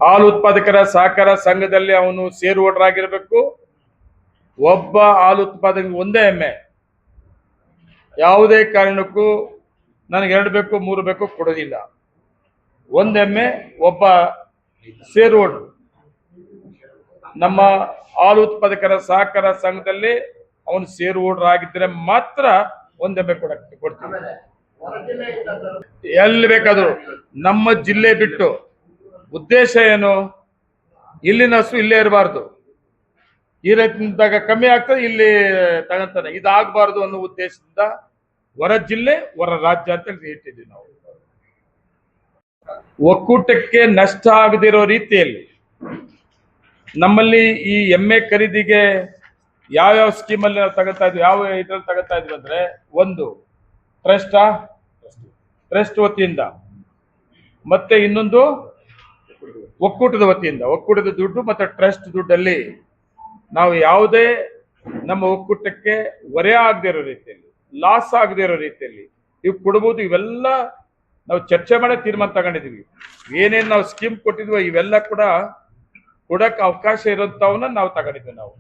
ಹಾಲು ಉತ್ಪಾದಕರ ಸಹಕಾರ ಸಂಘದಲ್ಲಿ ಅವನು ಷೇರು ಹೋಲ್ಡರ್ ಆಗಿರಬೇಕು. ಒಬ್ಬ ಹಾಲು ಉತ್ಪಾದಕ ಒಂದೇ ಎಮ್ಮೆ, ಯಾವುದೇ ಕಾರಣಕ್ಕೂ ನನಗೆ 2 ಬೇಕು 3 ಬೇಕು ಕೊಡೋದಿಲ್ಲ. ಒಂದೆಮ್ಮೆ ಒಬ್ಬ ಷೇರು ಹೋಲ್ಡರ್ ನಮ್ಮ ಹಾಲು ಉತ್ಪಾದಕರ ಸಹಕಾರ ಸಂಘದಲ್ಲಿ ಅವನು ಷೇರು ಹೋಲ್ಡರ್ ಆಗಿದ್ರೆ ಮಾತ್ರ ಒಂದೆಮ್ಮೆ ಕೊಡ್ತೀವಿ. ಎಲ್ಲಿ ಬೇಕಾದ್ರು ನಮ್ಮ ಜಿಲ್ಲೆ ಬಿಟ್ಟು. ಉದ್ದೇಶ ಏನು? ಇಲ್ಲಿನ ಹಸು ಇಲ್ಲೇ ಇರಬಾರ್ದು, ಈ ರೈತನಿಂದಾಗ ಕಮ್ಮಿ ಆಗ್ತದೆ, ಇಲ್ಲಿ ತಗೊಂತಾನೆ, ಇದಾಗಬಾರ್ದು ಅನ್ನೋ ಉದ್ದೇಶದಿಂದ ಹೊರ ಜಿಲ್ಲೆ ಹೊರ ರಾಜ್ಯ ಅಂತ ಹೇಳ್ತಿದ್ವಿ ನಾವು. ಒಕ್ಕೂಟಕ್ಕೆ ನಷ್ಟ ಆಗದಿರೋ ರೀತಿಯಲ್ಲಿ ನಮ್ಮಲ್ಲಿ ಈ ಎಮ್ಮೆ ಖರೀದಿಗೆ ಯಾವ್ಯಾವ ಸ್ಕೀಮಲ್ಲಿ ನಾವು ತಗೋತಾ ಇದ್ವಿ, ಯಾವ ಇದ್ರಲ್ಲಿ ತಗೋತಾ ಇದ್ವಿ ಅಂದ್ರೆ, ಒಂದು ಟ್ರಸ್ಟ್ ವತಿಯಿಂದ, ಮತ್ತೆ ಇನ್ನೊಂದು ಒಕ್ಕೂಟದ ವತಿಯಿಂದ. ಒಕ್ಕೂಟದ ದುಡ್ಡು ಮತ್ತೆ ಟ್ರಸ್ಟ್ ದುಡ್ಡಲ್ಲಿ ನಾವು ಯಾವುದೇ ನಮ್ಮ ಒಕ್ಕೂಟಕ್ಕೆ ಹೊರೆ ಆಗದೆ ಇರೋ ರೀತಿಯಲ್ಲಿ, ಲಾಸ್ ಆಗದೆ ಇರೋ ರೀತಿಯಲ್ಲಿ ಇವು ಕೊಡ್ಬೋದು. ಇವೆಲ್ಲ ನಾವು ಚರ್ಚೆ ಮಾಡಿ ತೀರ್ಮಾನ ತಗೊಂಡಿದೀವಿ. ಏನೇನು ನಾವು ಸ್ಕೀಮ್ ಕೊಟ್ಟಿದ್ವೋ ಇವೆಲ್ಲ ಕೂಡ ಕೊಡಕ್ಕೆ ಅವಕಾಶ ಇರೋಂಥವನ್ನ ನಾವು ತಗೊಂಡಿದ್ವಿ ನಾವು.